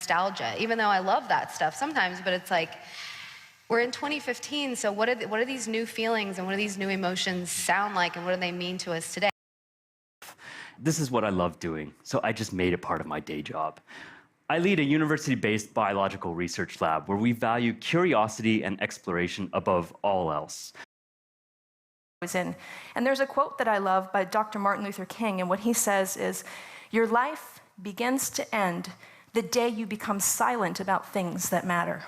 nostalgia, even though I love that stuff sometimes, but it's like, we're in 2015, so what are these new feelings and what do these new emotions sound like and what do they mean to us today? This is what I love doing, so I just made it part of my day job. I lead a university-based biological research lab where we value curiosity and exploration above all else. And there's a quote that I love by Dr. Martin Luther King, and what he says is, "Your life begins to end the day you become silent about things that matter."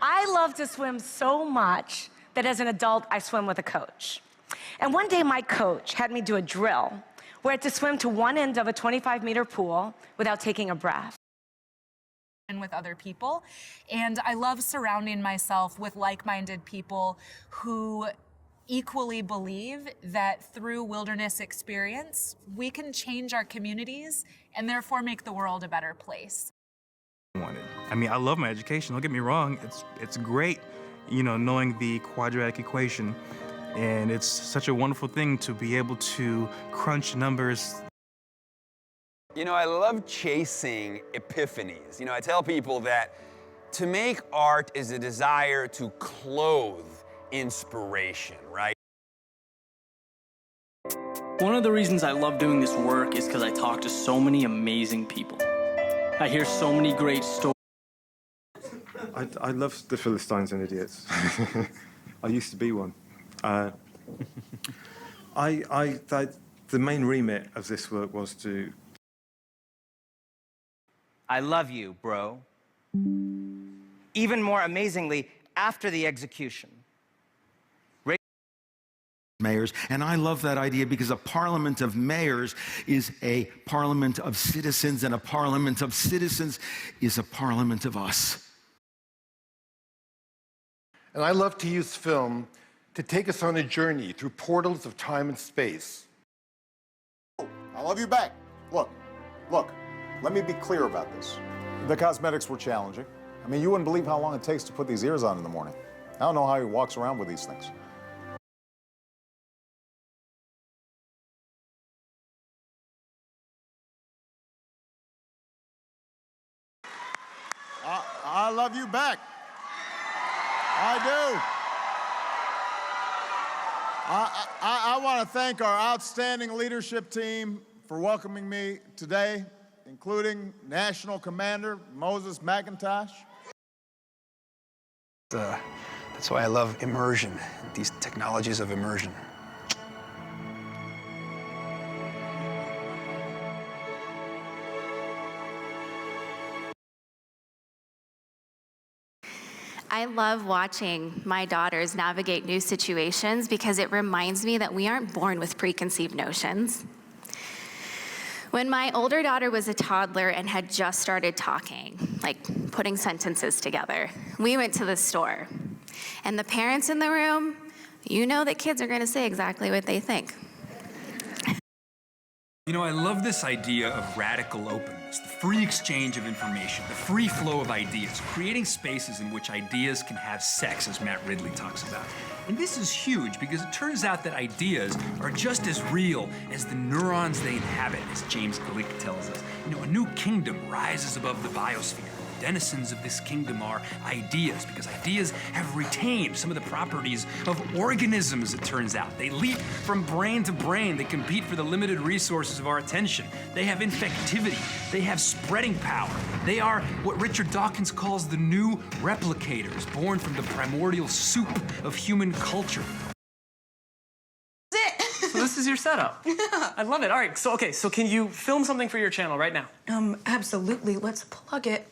I love to swim so much that as an adult, I swim with a coach. And one day my coach had me do a drill where I had to swim to one end of a 25-meter pool without taking a breath. And with other people. And I love surrounding myself with like-minded people who equally believe that through wilderness experience, we can change our communities and therefore make the world a better place. I mean, I love my education, don't get me wrong. It's great, you know, knowing the quadratic equation. And it's such a wonderful thing to be able to crunch numbers. You know, I love chasing epiphanies. You know, I tell people that to make art is a desire to clothe inspiration, right? One of the reasons I love doing this work is because I talk to so many amazing people. I hear so many great stories. I love the Philistines and idiots. I used to be one. The main remit of this work was to... I love you, bro. Even more amazingly, after the execution. Mayors, and I love that idea because a parliament of mayors is a parliament of citizens, and a parliament of citizens is a parliament of us. And I love to use film to take us on a journey through portals of time and space. I love you back. Look, let me be clear about this. The cosmetics were challenging. I mean, you wouldn't believe how long it takes to put these ears on in the morning. I don't know how he walks around with these things. I love you back. I do. I want to thank our outstanding leadership team for welcoming me today, including National Commander Moses McIntosh. That's why I love immersion, these technologies of immersion. I love watching my daughters navigate new situations because it reminds me that we aren't born with preconceived notions. When my older daughter was a toddler and had just started talking, like putting sentences together, we went to the store. And the parents in the room, you know that kids are going to say exactly what they think. You know, I love this idea of radical openness, the free exchange of information, the free flow of ideas, creating spaces in which ideas can have sex, as Matt Ridley talks about. And this is huge because it turns out that ideas are just as real as the neurons they inhabit, as James Gleick tells us. You know, a new kingdom rises above the biosphere. Denizens of this kingdom are ideas, because ideas have retained some of the properties of organisms, it turns out. They leap from brain to brain. They compete for the limited resources of our attention. They have infectivity. They have spreading power. They are what Richard Dawkins calls the new replicators, born from the primordial soup of human culture. So this is your setup. I love it. All right, so can you film something for your channel right now? Absolutely. Let's plug it.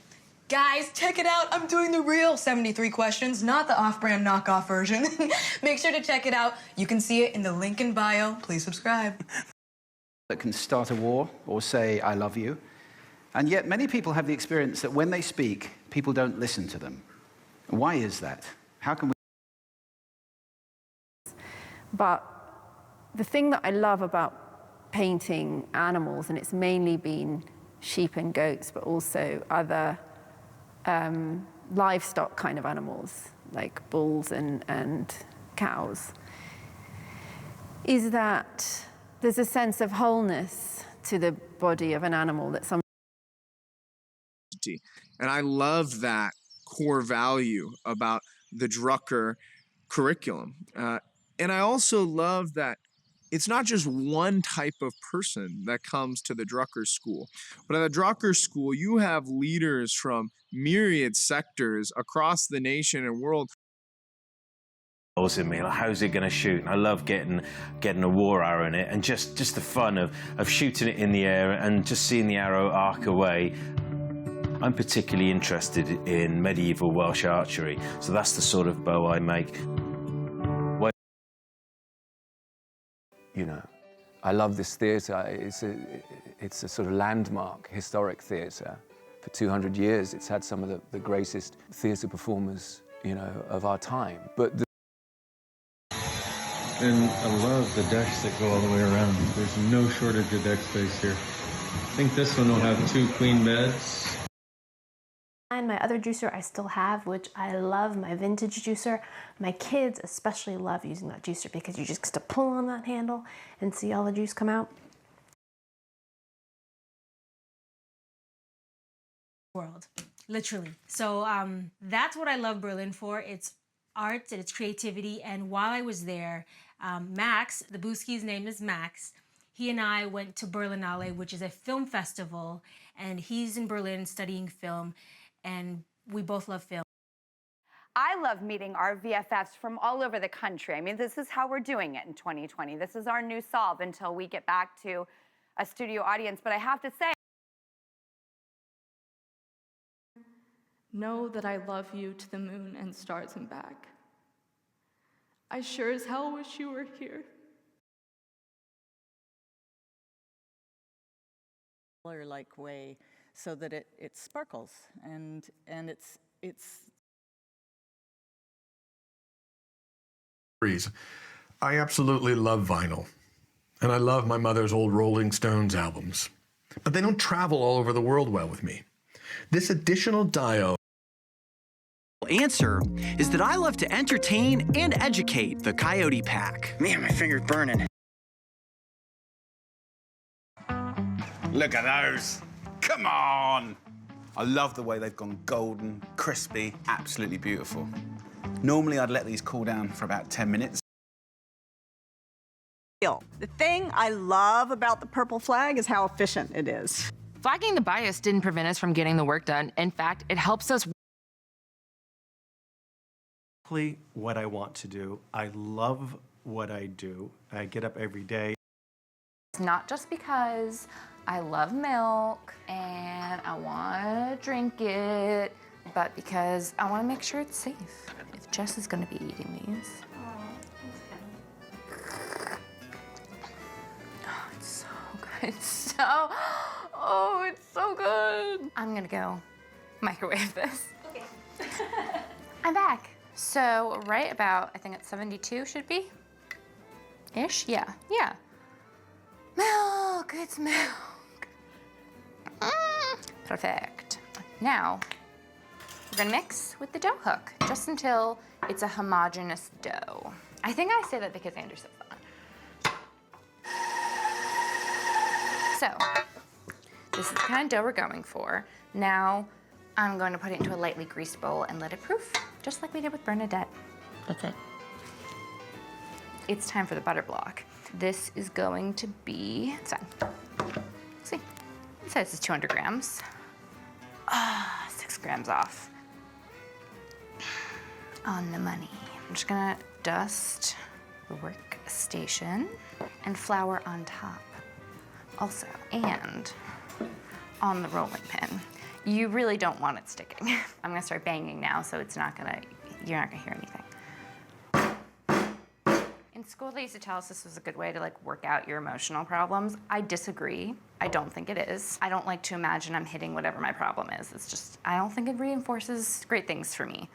Guys, check it out. I'm doing the real 73 questions, not the off-brand knockoff version. Make sure to check it out. You can see it in the link in bio. Please subscribe. That can start a war or say, I love you. And yet many people have the experience that when they speak, people don't listen to them. Why is that? How can we... But the thing that I love about painting animals, and it's mainly been sheep and goats, but also other livestock kind of animals, like bulls and cows, is that there's a sense of wholeness to the body of an animal that some identity. And I love that core value about the Drucker curriculum. And I also love that it's not just one type of person that comes to the Drucker School, but at the Drucker School, you have leaders from myriad sectors across the nation and world. In me, like, how's it going to shoot? And I love getting a war arrow in it, and just the fun of shooting it in the air and just seeing the arrow arc away. I'm particularly interested in medieval Welsh archery, so that's the sort of bow I make. You know, I love this theatre. It's a sort of landmark, historic theatre. For 200 years, it's had some of the greatest theatre performers, you know, of our time. But And I love the decks that go all the way around. There's no shortage of deck space here. I think this one will have 2 queen beds. And my other juicer I still have, which I love, my vintage juicer. My kids especially love using that juicer because you just get to pull on that handle and see all the juice come out. World, literally. So that's what I love Berlin for. It's art and it's creativity. And while I was there, Max, the Buski's name is Max, he and I went to Berlinale, which is a film festival, and he's in Berlin studying film, and we both love film. I love meeting our VFFs from all over the country. I mean, this is how we're doing it in 2020. This is our new solve until we get back to a studio audience. But I have to say, know that I love you to the moon and stars and back. I sure as hell wish you were here. Color-like way so that it sparkles and it's I absolutely love vinyl, and I love my mother's old Rolling Stones albums, but they don't travel all over the world well with me. This additional diode answer is that I love to entertain and educate the Coyote Pack. Man, my finger's burning. Look at those. Come on. I love the way they've gone golden, crispy, absolutely beautiful. Normally, I'd let these cool down for about 10 minutes. The thing I love about the purple flag is how efficient it is. Flagging the bias didn't prevent us from getting the work done. In fact, it helps us. What I want to do. I love what I do. I get up every day. It's not just because I love milk and I want to drink it, but because I want to make sure it's safe. If Jess is going to be eating these. Oh, it's so good. It's so good. I'm going to go microwave this. Okay. I'm back. So right about, I think it's 72 should be? Ish? Yeah. Milk, it's milk. Perfect. Now, we're gonna mix with the dough hook just until it's a homogeneous dough. I think I say that because Andrew says that. So, this is the kind of dough we're going for. Now, I'm going to put it into a lightly greased bowl and let it proof, just like we did with Bernadette. That's it. It's time for the butter block. This is going to be, it's fine. See, it says it's 200 grams. 6 grams off. On the money. I'm just gonna dust the workstation and flour on top. Also, and on the rolling pin. You really don't want it sticking. I'm gonna start banging now, so it's not gonna, you're not gonna hear anything. In school, they used to tell us this was a good way to work out your emotional problems. I disagree. I don't think it is. I don't like to imagine I'm hitting whatever my problem is. It's just, I don't think it reinforces great things for me.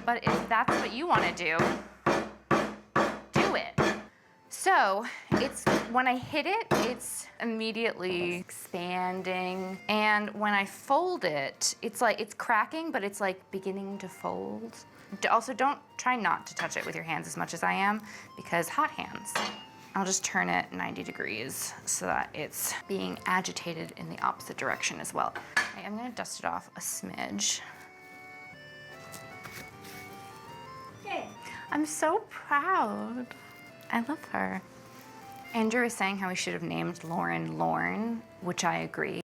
But if that's what you wanna do it. So, when I hit it, it's immediately expanding. And when I fold it, it's cracking, but it's beginning to fold. Also, try not to touch it with your hands as much as I am, because hot hands. I'll just turn it 90 degrees so that it's being agitated in the opposite direction as well. Okay, I'm gonna dust it off a smidge. Yay. I'm so proud. I love her. Andrew was saying how we should have named Lauren Lorne, which I agree.